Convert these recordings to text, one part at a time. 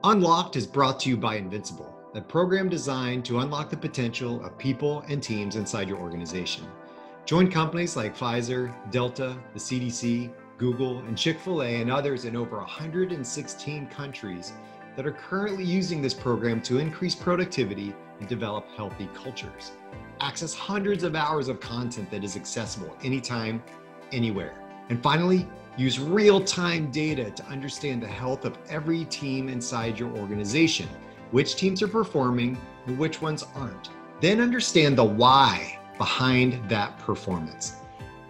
Unlocked is brought to you by Invincible, a program designed to unlock the potential of people and teams inside your organization. Join companies like Pfizer, Delta, the CDC, Google, and Chick-fil-A, and others in over 116 countries that are currently using this program to increase productivity and develop healthy cultures. Access hundreds of hours of content that is accessible anytime, anywhere. And finally, use real-time data to understand the health of every team inside your organization, which teams are performing and which ones aren't. Then understand the why behind that performance.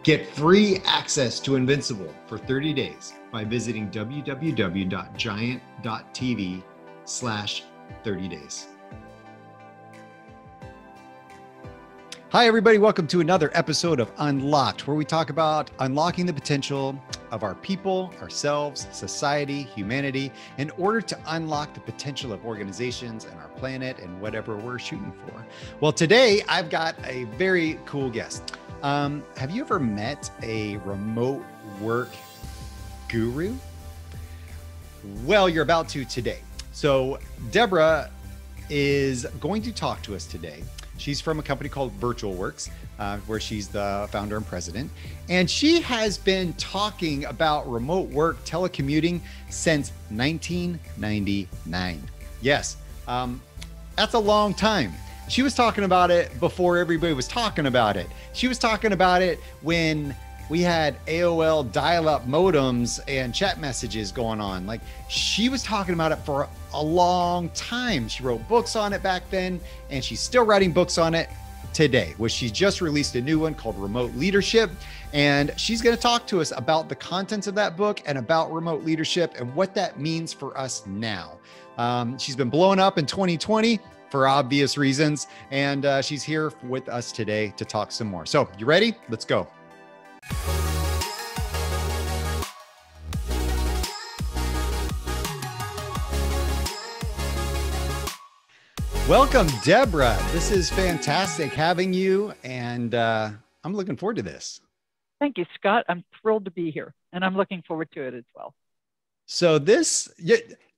Get free access to Invincible for 30 days by visiting www.giant.tv/30days. Hi, everybody. Welcome to another episode of Unlocked, where we talk about unlocking the potential of our people, ourselves, society, humanity, in order to unlock the potential of organizations and our planet and whatever we're shooting for. Well, today I've got a very cool guest. Have you ever met a remote work guru? Well, you're about to today. So Deborah is going to talk to us today. She's from a company called VirtualWorks, where she's the founder and president. And she has been talking about remote work, telecommuting since 1999. Yes, that's a long time. She was talking about it before everybody was talking about it. She was talking about it when we had AOL dial-up modems and chat messages going on. Like, she was talking about it for a long time. She wrote books on it back then, and she's still writing books on it today, which she just released a new one called Remote Leadership. And she's going to talk to us about the contents of that book and about remote leadership and what that means for us now. She's been blowing up in 2020 for obvious reasons, and she's here with us today to talk some more. So, you ready? Let's go. Welcome, Deborah. This is fantastic having you, and I'm looking forward to this. Thank you, Scott. I'm thrilled to be here, and I'm looking forward to it as well. So this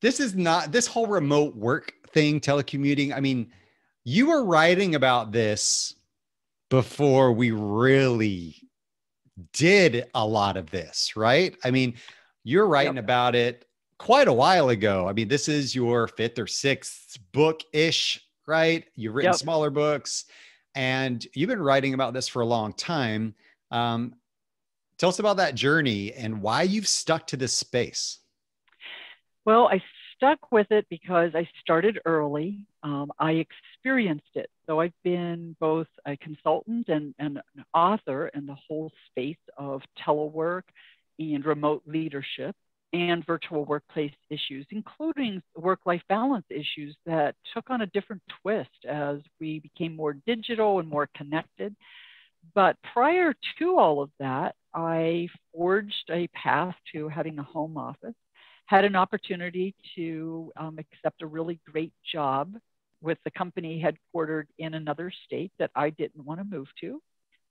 is not this whole remote work thing, telecommuting. I mean, you were writing about this before we really did a lot of this, right? I mean, you're writing about it quite a while ago. I mean, this is your fifth or sixth book-ish, right? You've written smaller books, and you've been writing about this for a long time. Tell us about that journey and why you've stuck to this space. Well, I stuck with it because I started early. I experienced it. So I've been both a consultant and an author in the whole space of telework and remote leadership and virtual workplace issues, including work-life balance issues that took on a different twist as we became more digital and more connected. But prior to all of that, I forged a path to having a home office, had an opportunity to accept a really great job with the company headquartered in another state that I didn't want to move to.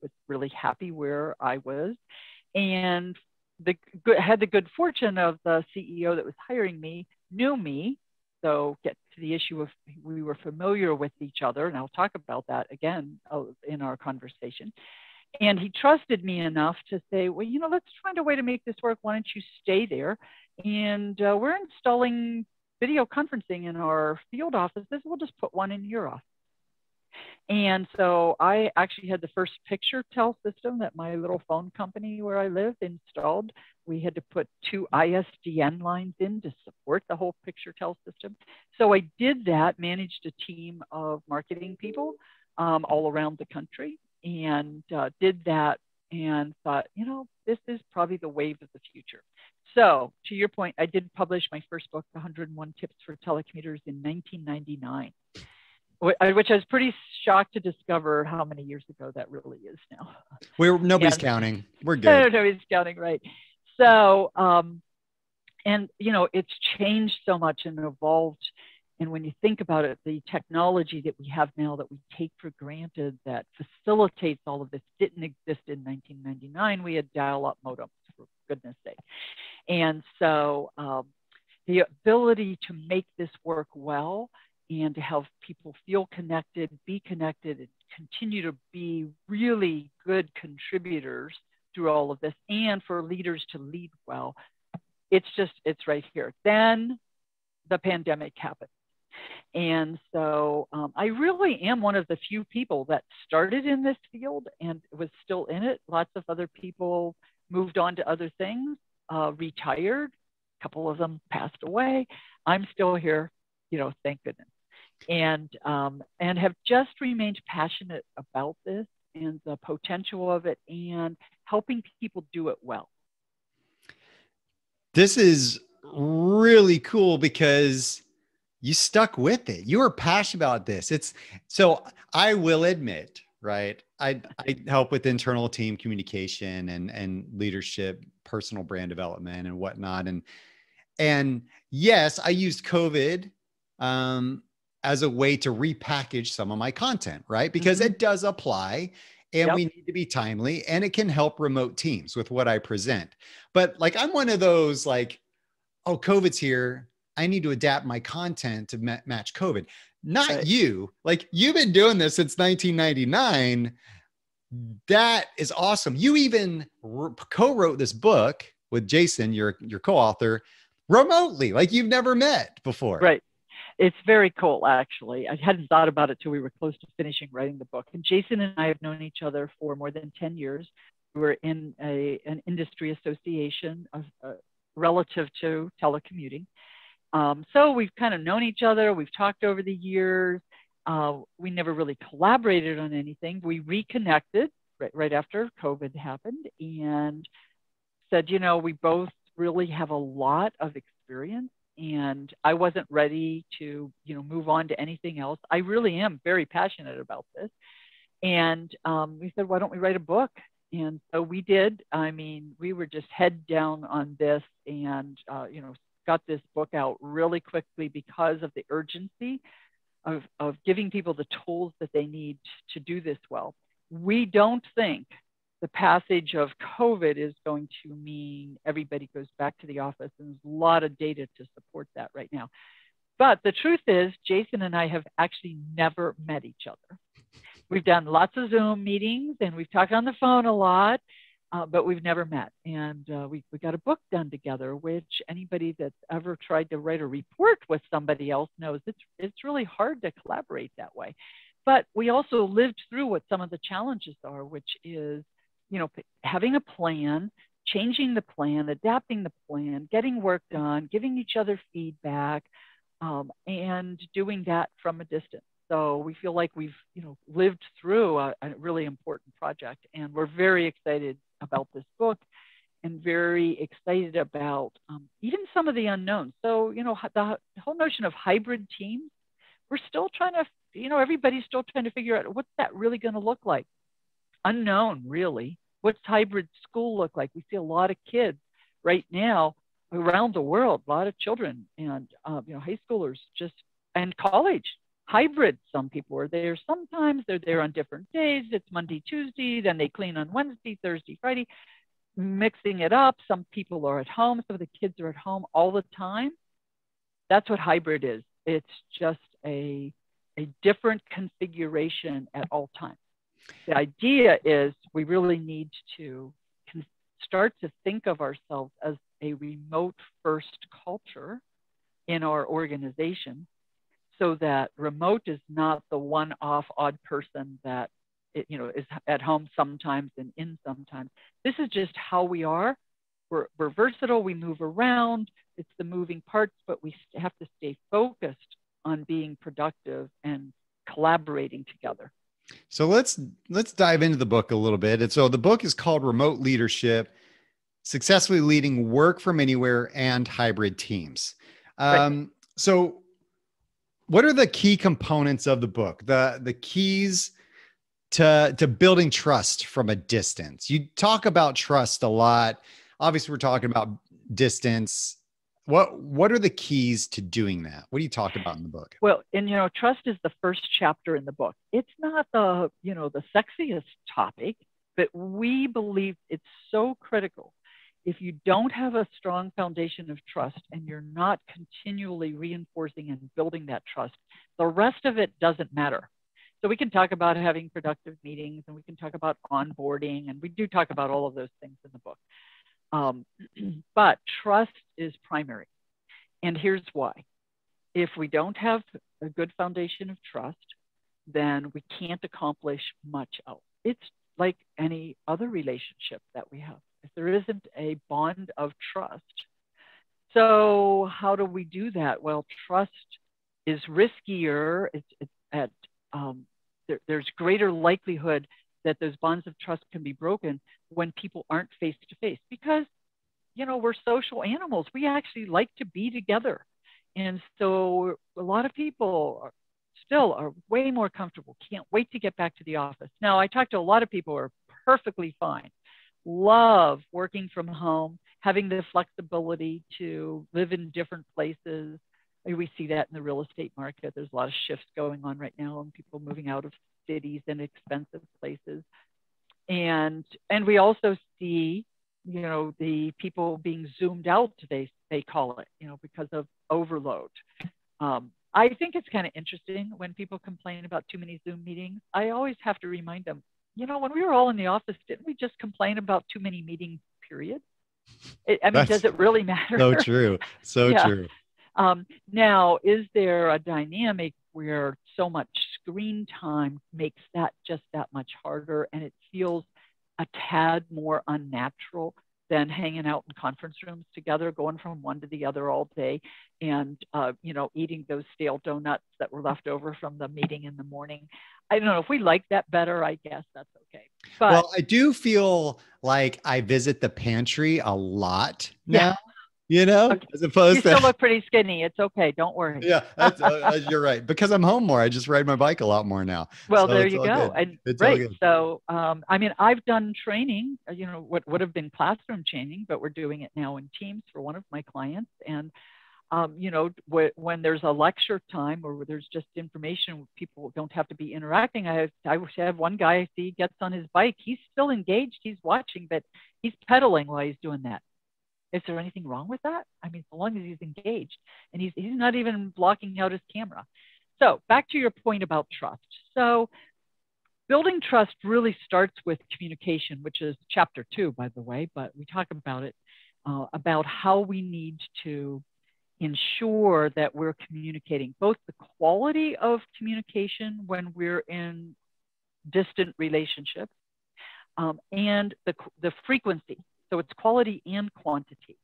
Was really happy where I was, and had the good fortune of the CEO that was hiring me knew me. So get to the issue of we were familiar with each other, and I'll talk about that again in our conversation. And he trusted me enough to say, well, you know, let's find a way to make this work. Why don't you stay there? And we're installing video conferencing in our field offices. We'll just put one in your office. And so I actually had the first PictureTel system that my little phone company where I live installed. We had to put 2 ISDN lines in to support the whole PictureTel system. So I did that, managed a team of marketing people all around the country, and did that and thought, you know, this is probably the wave of the future. So to your point, I did publish my first book, 101 Tips for Telecommuters, in 1999. Which I was pretty shocked to discover how many years ago that really is now. Nobody's counting. We're good. Nobody's counting, right? So, and you know, it's changed so much and evolved. And when you think about it, the technology that we have now that we take for granted that facilitates all of this didn't exist in 1999. We had dial-up modems, for goodness sake. And so the ability to make this work well and to have people feel connected, be connected, and continue to be really good contributors through all of this, and for leaders to lead well. It's right here. Then the pandemic happened. And so I really am one of the few people that started in this field and was still in it. Lots of other people moved on to other things, retired. A couple of them passed away. I'm still here, thank goodness. And have just remained passionate about this and the potential of it and helping people do it well. This is really cool because you stuck with it. You were passionate about this. So I will admit, right? I help with internal team communication and leadership, personal brand development and whatnot. And yes, I used COVID as a way to repackage some of my content, right? Because it does apply and we need to be timely, and it can help remote teams with what I present. But like, I'm one of those like, oh, COVID's here, I need to adapt my content to match COVID. Not right. You. Like, you've been doing this since 1999. That is awesome. You even co-wrote this book with Jason, your co-author, remotely, like you've never met before. Right. It's very cool, actually. I hadn't thought about it till we were close to finishing writing the book. And Jason and I have known each other for more than 10 years. We were in an industry association relative to telecommuting. So we've kind of known each other. We've talked over the years. We never really collaborated on anything. We reconnected right after COVID happened and said, we both really have a lot of experience, and I wasn't ready to, move on to anything else. I really am very passionate about this. And we said, why don't we write a book? And so we did. I mean, we were just head down on this and, got this book out really quickly because of the urgency of giving people the tools that they need to do this well. We don't think the passage of COVID is going to mean everybody goes back to the office, and there's a lot of data to support that right now. But the truth is, Jason and I have actually never met each other. We've done lots of Zoom meetings and we've talked on the phone a lot, but we've never met. And we got a book done together, which anybody that's ever tried to write a report with somebody else knows it's really hard to collaborate that way. But we also lived through what some of the challenges are, which is, having a plan, changing the plan, adapting the plan, getting work done, giving each other feedback, and doing that from a distance. So we feel like we've, lived through a really important project, and we're very excited about this book and very excited about even some of the unknowns. So, the whole notion of hybrid teams, we're still trying to, everybody's still trying to figure out what's that really going to look like. Unknown, really. What's hybrid school look like? We see a lot of kids right now around the world, a lot of children and, high schoolers and college. Hybrid. Some people are there sometimes, they're there on different days. It's Monday, Tuesday, then they clean on Wednesday, Thursday, Friday, mixing it up. Some people are at home. Some of the kids are at home all the time. That's what hybrid is. It's just a different configuration at all times. The idea is we really need to start to think of ourselves as a remote first culture in our organization, so that remote is not the one-off odd person that is at home sometimes and in sometimes. This is just how we are. We're versatile. We move around. It's the moving parts, but we have to stay focused on being productive and collaborating together. So let's dive into the book a little bit. And so the book is called Remote Leadership: Successfully Leading Work from Anywhere and Hybrid Teams. Right. So what are the key components of the book? The keys to building trust from a distance? You talk about trust a lot. Obviously, we're talking about distance. What are the keys to doing that? What do you talk about in the book? Well, and trust is the first chapter in the book. It's not the sexiest topic, but we believe it's so critical. if you don't have a strong foundation of trust and you're not continually reinforcing and building that trust, the rest of it doesn't matter. So we can talk about having productive meetings, and we can talk about onboarding, and we do talk about all of those things in the book. But trust is primary. And here's why. If we don't have a good foundation of trust, then we can't accomplish much else. It's like any other relationship that we have. If there isn't a bond of trust, so how do we do that? Well, trust is riskier. There's greater likelihood that those bonds of trust can be broken when people aren't face to face, because, you know, we're social animals. We actually like to be together. And so a lot of people still are way more comfortable, can't wait to get back to the office. Now, I talk to a lot of people who are perfectly fine, love working from home, having the flexibility to live in different places. We see that in the real estate market. There's a lot of shifts going on right now, and people moving out of cities and expensive places. And we also see, you know, the people being zoomed out, they call it, you know, because of overload. I think it's kind of interesting when people complain about too many Zoom meetings. I always have to remind them, you know, when we were all in the office, didn't we just complain about too many meetings, period? I mean, does it really matter? So true. So yeah. true. Now, is there a dynamic where so much screen time makes that just that much harder, and it feels a tad more unnatural than hanging out in conference rooms together, going from one to the other all day, and you know, eating those stale donuts that were left over from the meeting in the morning? I don't know if we like that better. I guess that's okay. But well, I do feel like I visit the pantry a lot now. You know, okay. As opposed you still look pretty skinny. It's okay. Don't worry. Yeah, you're right. Because I'm home more. I just ride my bike a lot more now. Well, so there you go. Good. And great. So, I mean, I've done training, you know, what would have been classroom training, but we're doing it now in Teams for one of my clients. And, you know, when there's a lecture time or there's just information, people don't have to be interacting. I have one guy I see gets on his bike. He's still engaged. He's watching, but he's pedaling while he's doing that. Is there anything wrong with that? I mean, so long as he's engaged and he's not even blocking out his camera. So back to your point about trust. So building trust really starts with communication, which is chapter 2, by the way, but we talk about it, about how we need to ensure that we're communicating, both the quality of communication when we're in distant relationships and the frequency. So it's quality and quantity.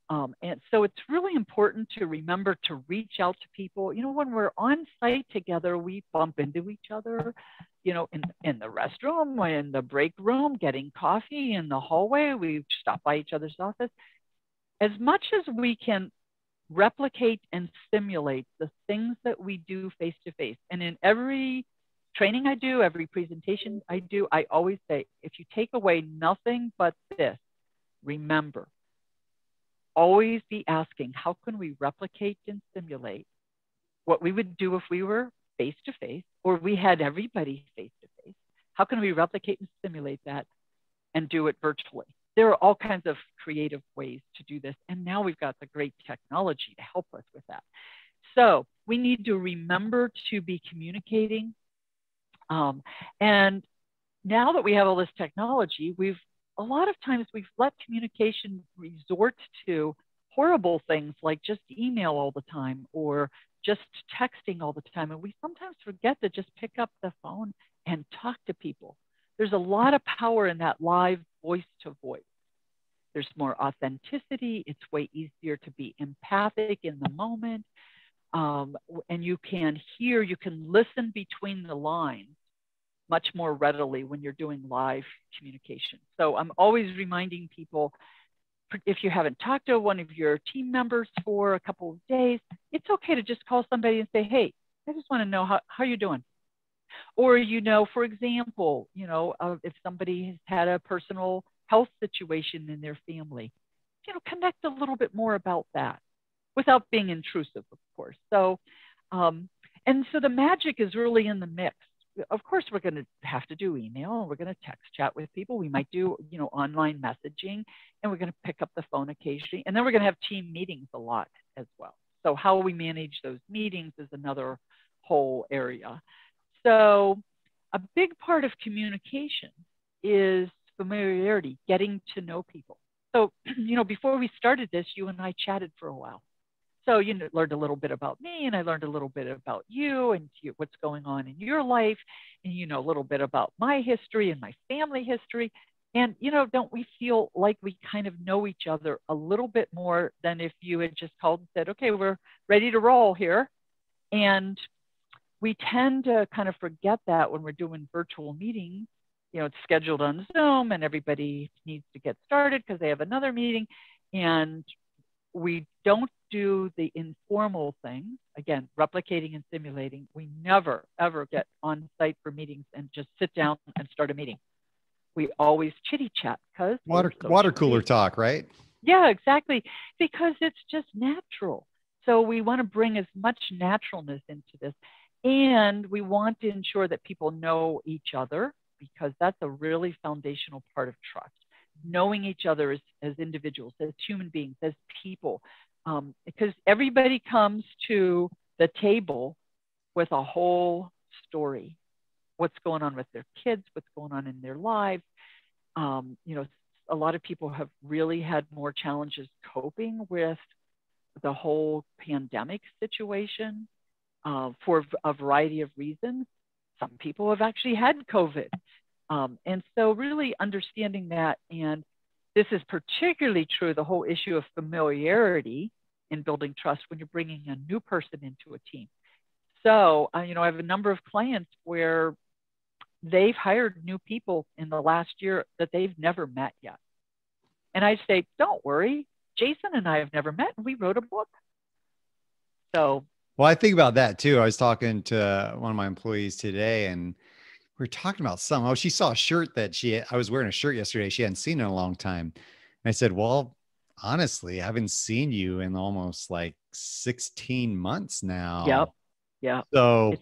And so it's really important to remember to reach out to people. You know, when we're on site together, we bump into each other, you know, in the restroom, in the break room, getting coffee, in the hallway, we stop by each other's office. As much as we can replicate and simulate the things that we do face to face. And in every training I do, every presentation I do, I always say, if you take away nothing but this, remember, always be asking, how can we replicate and simulate what we would do if we were face to face, or we had everybody face to face? How can we replicate and simulate that and do it virtually? There are all kinds of creative ways to do this. And now we've got the great technology to help us with that. So we need to remember to be communicating. And now that we have all this technology, a lot of times we've let communication resort to horrible things like just email all the time or just texting all the time. And we sometimes forget to just pick up the phone and talk to people. There's a lot of power in that live voice to voice. There's more authenticity. It's way easier to be empathic in the moment. And you can listen between the lines much more readily when you're doing live communication. So I'm always reminding people, if you haven't talked to one of your team members for a couple of days, it's okay to just call somebody and say, hey, I just want to know how you're doing. Or, you know, for example, you know, if somebody has had a personal health situation in their family, you know, connect a little bit more about that without being intrusive, of course. So, and so the magic is really in the mix. of course, we're going to have to do email, and we're going to text chat with people. We might do, online messaging, and we're going to pick up the phone occasionally. And then we're going to have team meetings a lot as well. So how we manage those meetings is another whole area. So a big part of communication is familiarity, getting to know people. So, before we started this, you and I chatted for a while. So you learned a little bit about me, and I learned a little bit about you and what's going on in your life, and a little bit about my history and my family history. And don't we feel like we kind of know each other a little bit more than if you had just called and said, okay, we're ready to roll here? And we tend to kind of forget that when we're doing virtual meetings. It's scheduled on Zoom, and everybody needs to get started because they have another meeting, and we don't do the informal things. Again, replicating and simulating. We never, ever get on site for meetings and just sit down and start a meeting. We always chitty chat because water cooler talk, right? Yeah, exactly. Because it's just natural. So we want to bring as much naturalness into this. And we want to ensure that people know each other, because that's a really foundational part of trust. Knowing each other as individuals, as human beings, as people, because everybody comes to the table with a whole story. What's going on with their kids, what's going on in their lives. A lot of people have really had more challenges coping with the whole pandemic situation for a variety of reasons. Some people have actually had COVID. And so really understanding that, and this is particularly true, the whole issue of familiarity in building trust when you're bringing a new person into a team. So, I have a number of clients where they've hired new people in the last year that they've never met yet. And I say, don't worry, Jason and I have never met, and we wrote a book. So. Well, I think about that too. I was talking to one of my employees today, and we were talking about something. Oh, she saw a shirt that I was wearing a shirt yesterday. She hadn't seen in a long time. And I said, well, honestly, I haven't seen you in almost like 16 months now. Yep. Yeah. So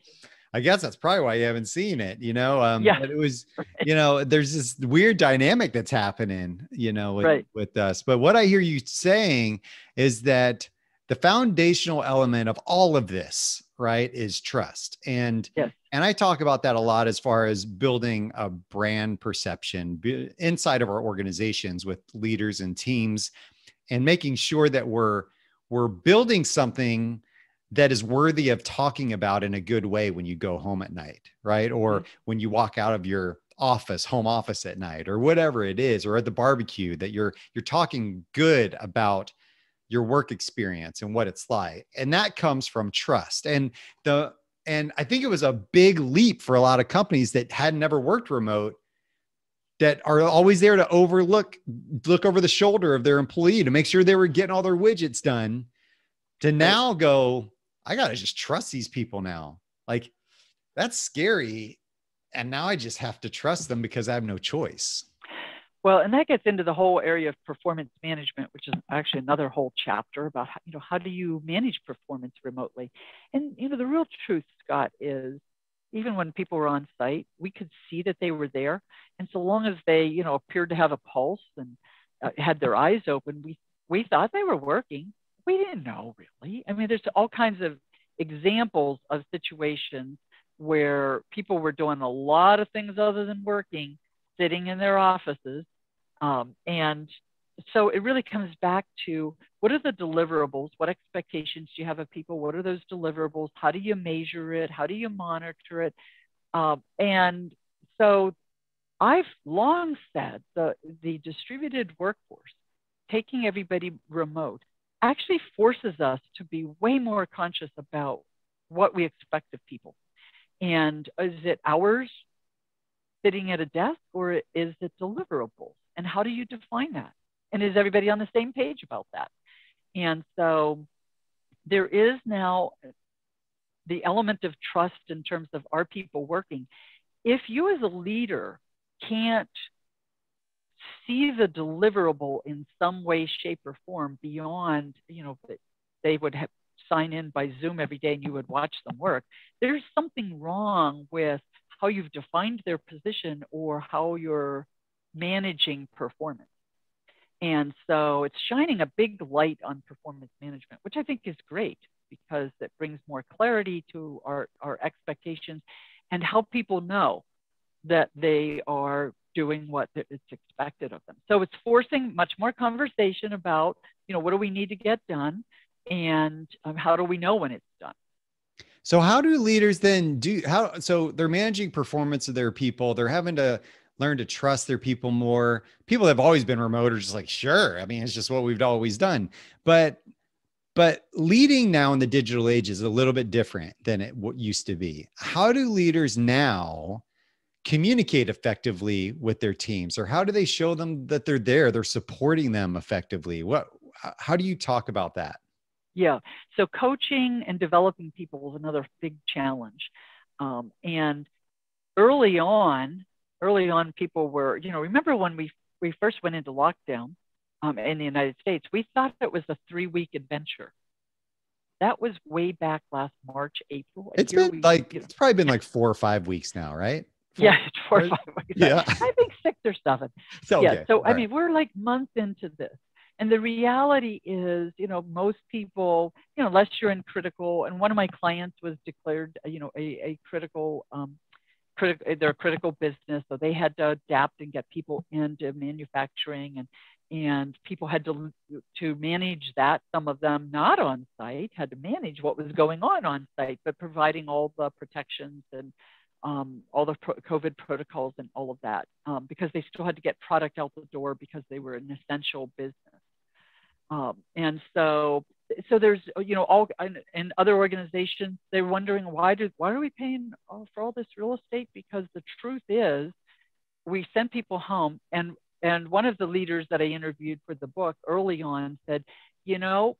I guess that's probably why you haven't seen it, Yeah. But it was, there's this weird dynamic that's happening, with us. But what I hear you saying is that the foundational element of all of this, right, is trust. And yes. And I talk about that a lot as far as building a brand perception inside of our organizations with leaders and teams, and making sure that we're building something that is worthy of talking about in a good way when you go home at night, right? Or when you walk out of your home office at night, or whatever it is, or at the barbecue, that you're talking good about your work experience and what it's like. And that comes from trust. And I think it was a big leap for a lot of companies that had never worked remote, that are always there to look over the shoulder of their employee to make sure they were getting all their widgets done, to now go, I got to just trust these people now. Like, that's scary. And now I just have to trust them because I have no choice. Well, and that gets into the whole area of performance management, which is actually another whole chapter about how do you manage performance remotely. And the real truth, Scott, is even when people were on site, we could see that they were there, and so long as they appeared to have a pulse and had their eyes open, we thought they were working. We didn't know, really. I mean, there's all kinds of examples of situations where people were doing a lot of things other than working, sitting in their offices. And so it really comes back to, what are the deliverables? What expectations do you have of people? What are those deliverables? How do you measure it? How do you monitor it? And so I've long said the distributed workforce, taking everybody remote, actually forces us to be way more conscious about what we expect of people. And is it hours sitting at a desk, or is it deliverables? And how do you define that? And is everybody on the same page about that? And so there is now the element of trust in terms of, are people working? If you as a leader can't see the deliverable in some way, shape, or form beyond, that they would sign in by Zoom every day and you would watch them work, there's something wrong with how you've defined their position or how you're managing performance. And so it's shining a big light on performance management, which I think is great because it brings more clarity to our expectations and help people know that they are doing what is expected of them. So it's forcing much more conversation about, what do we need to get done, and how do we know when it's done? So how do leaders then so they're managing performance of their people. They're having to learn to trust their people more. People have always been remote are just like, sure. I mean, it's just what we've always done. But leading now in the digital age is a little bit different than it used to be. How do leaders now communicate effectively with their teams, or how do they show them that they're supporting them effectively? How do you talk about that? Yeah. So coaching and developing people is another big challenge. And early on, people were, remember when we first went into lockdown in the United States, we thought it was a 3-week adventure. That was way back last March, April. It's probably been like 4 or 5 weeks now, right? Yeah, 4 or 5 weeks. Yeah. I think 6 or 7. So, okay. Yeah. So, I mean, we're like months into this. And the reality is, most people, unless you're in critical, and one of my clients was declared, a critical, they're a critical business. So they had to adapt and get people into manufacturing, and people had to manage that. Some of them not on site had to manage what was going on site, but providing all the protections and all the COVID protocols and all of that, because they still had to get product out the door because they were an essential business. And so there's, all in other organizations, they're wondering why are we paying for all this real estate? Because the truth is, we sent people home, and one of the leaders that I interviewed for the book early on said, there are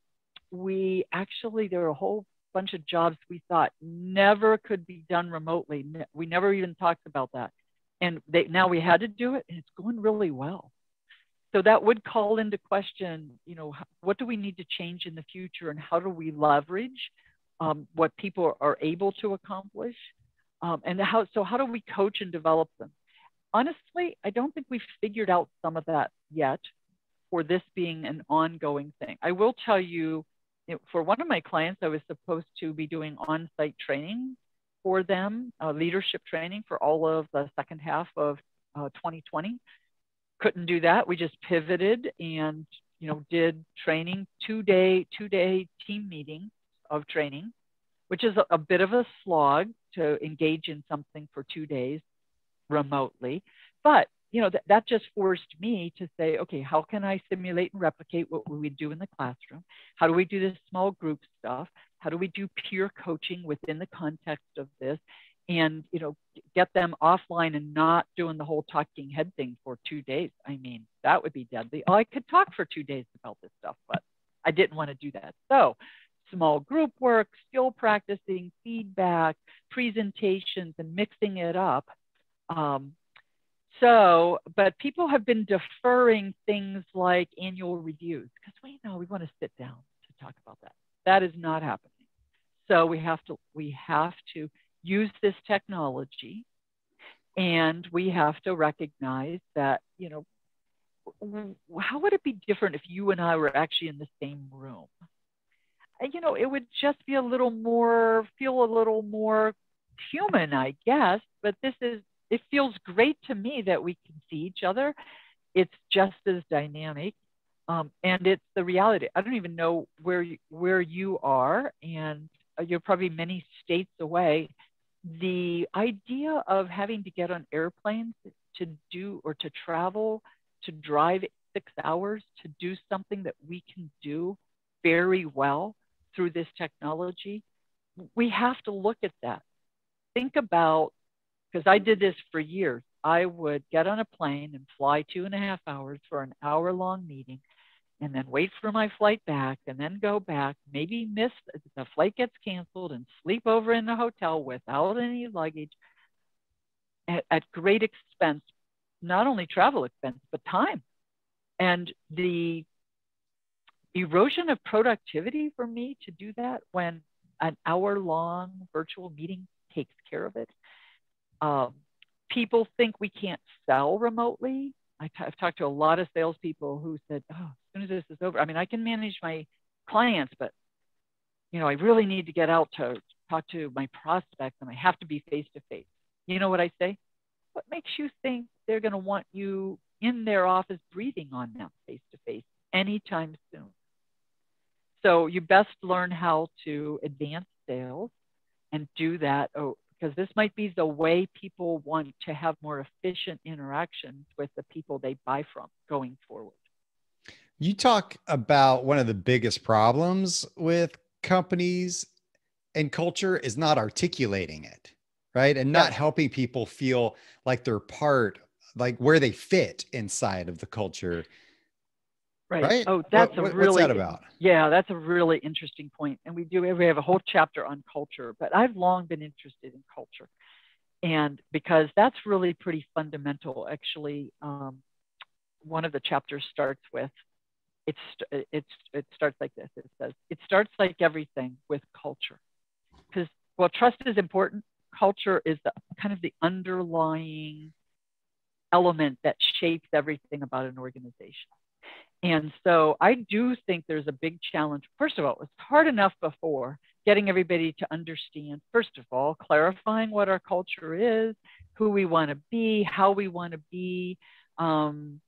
a whole bunch of jobs we thought never could be done remotely. We never even talked about that. And now we had to do it, and it's going really well. So that would call into question, what do we need to change in the future, and how do we leverage what people are able to accomplish? And how do we coach and develop them? Honestly, I don't think we've figured out some of that yet for this being an ongoing thing. I will tell you, for one of my clients, I was supposed to be doing on-site training for them, leadership training for all of the second half of 2020. Couldn't do that. We just pivoted and, did training, two-day team meetings of training, which is a bit of a slog to engage in something for 2 days remotely. But, that just forced me to say, okay, how can I simulate and replicate what we do in the classroom? How do we do this small group stuff? How do we do peer coaching within the context of this? And, get them offline and not doing the whole talking head thing for 2 days. I mean, that would be deadly. I could talk for 2 days about this stuff, but I didn't want to do that. So small group work, skill practicing, feedback, presentations, and mixing it up. But people have been deferring things like annual reviews because we want to sit down to talk about that. That is not happening. So we have to use this technology, and we have to recognize that, how would it be different if you and I were actually in the same room? It would just be feel a little more human, I guess, but it feels great to me that we can see each other. It's just as dynamic. And it's the reality. I don't even know where you are, and you're probably many states away. The idea of having to get on airplanes to travel, to drive 6 hours to do something that we can do very well through this technology, we have to look at that. Think about, because I did this for years, I would get on a plane and fly 2.5 hours for an hour-long meeting, and then wait for my flight back, and then go back, maybe miss, the flight gets canceled, and sleep over in the hotel without any luggage at great expense, not only travel expense, but time. And the erosion of productivity for me to do that when an hour-long virtual meeting takes care of it, People think we can't sell remotely. I've talked to a lot of salespeople who said, "Oh, as soon as this is over, I mean, I can manage my clients, but I really need to get out to talk to my prospects, and I have to be face to face." You know what I say? What makes you think they're going to want you in their office breathing on them face to face anytime soon? So you best learn how to advance sales and do that. Because this might be the way people want to have more efficient interactions with the people they buy from going forward. You talk about one of the biggest problems with companies and culture is not articulating it, right? And not helping people feel like they're part, like where they fit inside of the culture. Right? Oh, that's what's that about? Yeah, that's a really interesting point. And we have a whole chapter on culture, but I've long been interested in culture. And because that's really pretty fundamental. Actually, one of the chapters starts with, it starts like this. It says, it starts like everything with culture. Because while trust is important, culture is kind of the underlying element that shapes everything about an organization. And so I do think there's a big challenge. First of all, it was hard enough before getting everybody to understand, first of all, clarifying what our culture is, who we want to be, how we want to be, and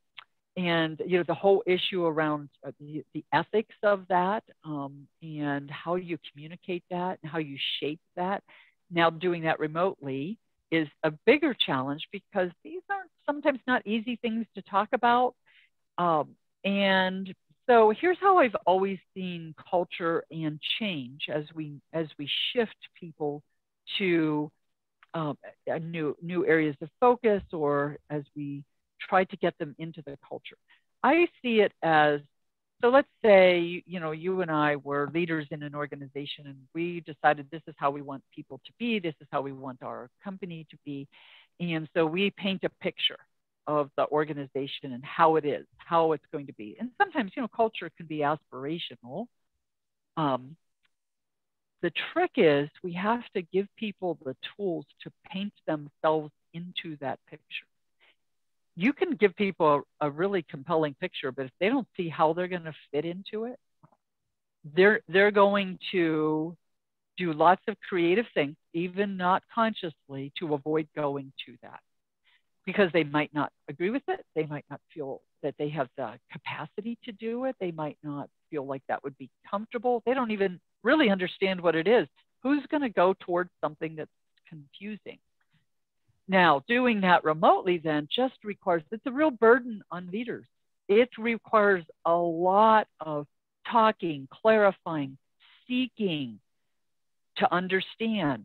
the whole issue around the ethics of that, and how you communicate that and how you shape that. Now doing that remotely is a bigger challenge because these are sometimes not easy things to talk about. And so here's how I've always seen culture and change as we shift people to new areas of focus, or as we try to get them into the culture. I see it as, so let's say, you and I were leaders in an organization and we decided this is how we want people to be, this is how we want our company to be. And so we paint a picture of the organization and how it is, how it's going to be. And sometimes, culture can be aspirational. The trick is we have to give people the tools to paint themselves into that picture. You can give people a really compelling picture, but if they don't see how they're going to fit into it, they're going to do lots of creative things, even not consciously, to avoid going to that. Because they might not agree with it. They might not feel that they have the capacity to do it. They might not feel like that would be comfortable. They don't even really understand what it is. Who's going to go towards something that's confusing? Now, doing that remotely then just requires, it's a real burden on leaders. It requires a lot of talking, clarifying, seeking to understand,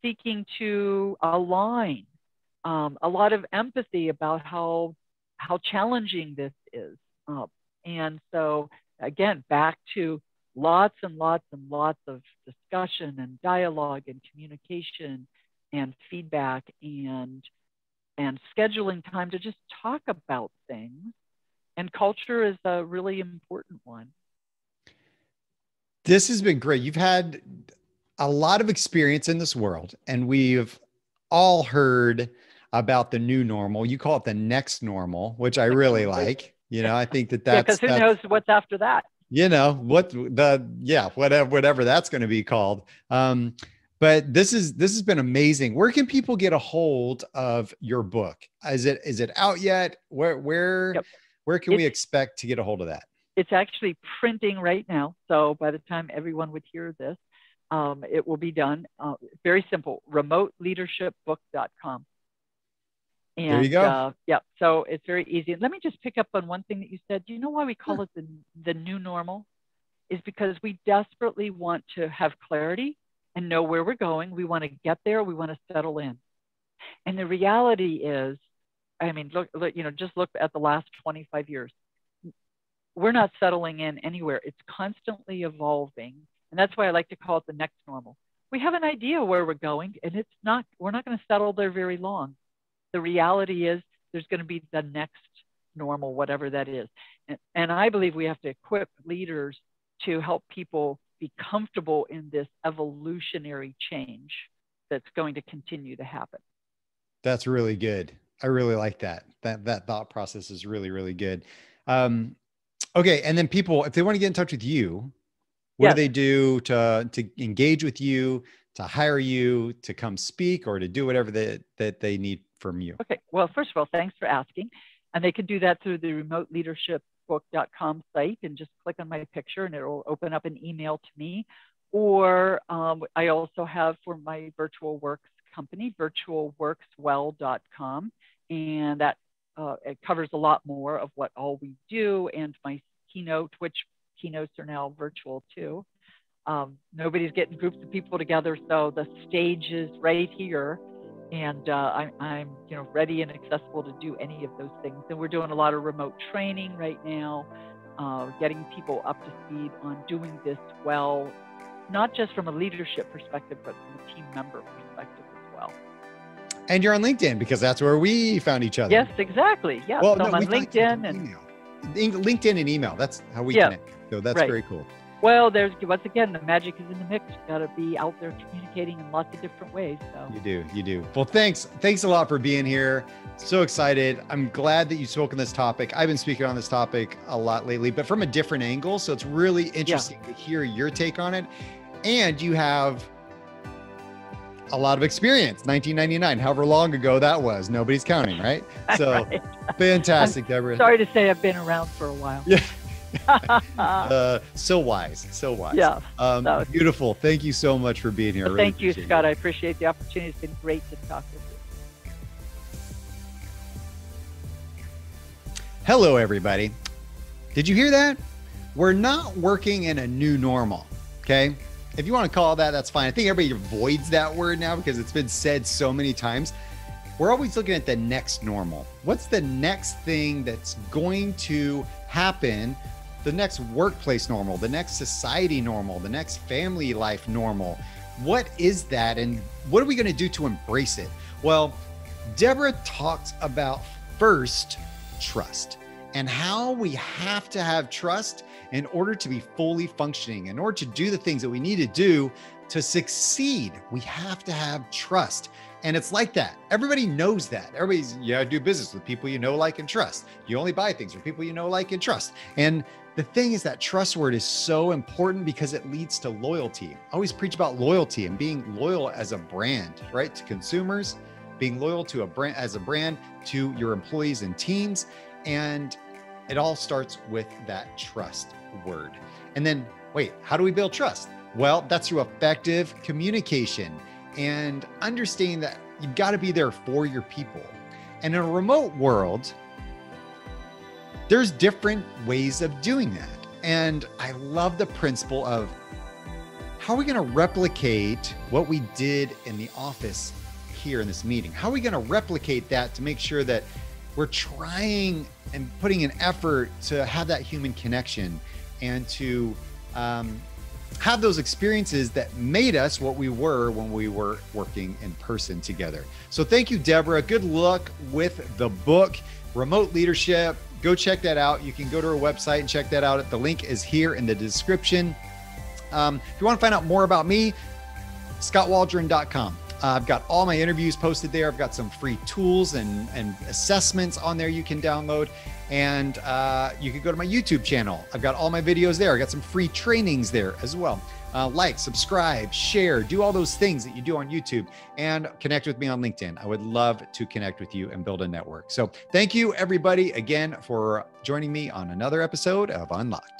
seeking to align. A lot of empathy about how challenging this is. And so, again, back to lots and lots and lots of discussion and dialogue and communication and feedback and scheduling time to just talk about things. And culture is a really important one. This has been great. You've had a lot of experience in this world, and we've all heard about the new normal. You call it the next normal, which I really like. I think that's because who knows what's after that? Whatever that's going to be called. But this has been amazing. Where can people get a hold of your book? Is it out yet? Where can we expect to get a hold of that? It's actually printing right now. So by the time everyone would hear this, it will be done. Very simple, remoteleadershipbook.com. And, there you go. So it's very easy. And let me just pick up on one thing that you said. Do you know why we call it the new normal? Is because we desperately want to have clarity and know where we're going. We want to get there. We want to settle in. And the reality is, just look at the last 25 years. We're not settling in anywhere. It's constantly evolving. And that's why I like to call it the next normal. We have an idea where we're going, and we're not going to settle there very long. The reality is there's going to be the next normal, whatever that is. And I believe we have to equip leaders to help people be comfortable in this evolutionary change that's going to continue to happen. That's really good. I really like that. That thought process is really, really good. Okay. And then people, if they want to get in touch with you, what Yes. do they do to engage with you, to hire you, to come speak, or to do whatever that they need from you? Okay. Well, first of all, thanks for asking. And they can do that through the remoteleadershipbook.com site and just click on my picture and it'll open up an email to me. Or I also have for my Virtual Works company, virtualworkswell.com. And that it covers a lot more of what all we do and my keynote, which keynotes are now virtual too. Nobody's getting groups of people together, so the stage is right here, and I'm ready and accessible to do any of those things. And we're doing a lot of remote training right now, getting people up to speed on doing this well, not just from a leadership perspective, but from a team member perspective as well. And you're on LinkedIn because that's where we found each other. Yes, exactly. Yeah. Well, so I'm on LinkedIn and LinkedIn and email. That's how we connect. So that's very cool. Well, there's once again, the magic is in the mix. You've got to be out there communicating in lots of different ways. So you do. Well, thanks a lot for being here. So excited. I'm glad that you spoke on this topic. I've been speaking on this topic a lot lately, but from a different angle. So it's really interesting to hear your take on it. And you have a lot of experience, 1999, however long ago that was. Nobody's counting, right? So right. Fantastic, Deborah. Sorry to say I've been around for a while. Yeah. So wise. Yeah. Beautiful. Thank you so much for being here. Well, thank you, Scott. I appreciate the opportunity. It's been great to talk with you. Hello, everybody. Did you hear that? We're not working in a new normal. Okay. If you want to call it that, that's fine. I think everybody avoids that word now because it's been said so many times. We're always looking at the next normal. What's the next thing that's going to happen? The next workplace normal, the next society normal, the next family life normal. What is that? And what are we going to do to embrace it? Well, Deborah talks about first trust and how we have to have trust in order to be fully functioning, in order to do the things that we need to do to succeed. We have to have trust. And it's like that. Everybody knows that. Do business with people you know, like, and trust. You only buy things from people you know, like, and trust. And the thing is that trust word is so important because it leads to loyalty. I always preach about loyalty and being loyal as a brand, right? To consumers, being loyal to a brand as a brand, to your employees and teams. And it all starts with that trust word. And then, how do we build trust? Well, that's through effective communication and understanding that you've got to be there for your people. And in a remote world, there's different ways of doing that. And I love the principle of how are we going to replicate what we did in the office here in this meeting? How are we going to replicate that to make sure that we're trying and putting an effort to have that human connection and to have those experiences that made us what we were when we were working in person together. So thank you, Deborah. Good luck with the book, Remote Leadership. Go check that out. You can go to our website and check that out. The link is here in the description. If you want to find out more about me, scottwaldron.com. I've got all my interviews posted there. I've got some free tools and assessments on there you can download. And you can go to my YouTube channel. I've got all my videos there. I got some free trainings there as well. Like, subscribe, share, do all those things that you do on YouTube, and connect with me on LinkedIn. I would love to connect with you and build a network. So thank you, everybody, again, for joining me on another episode of Unlocked.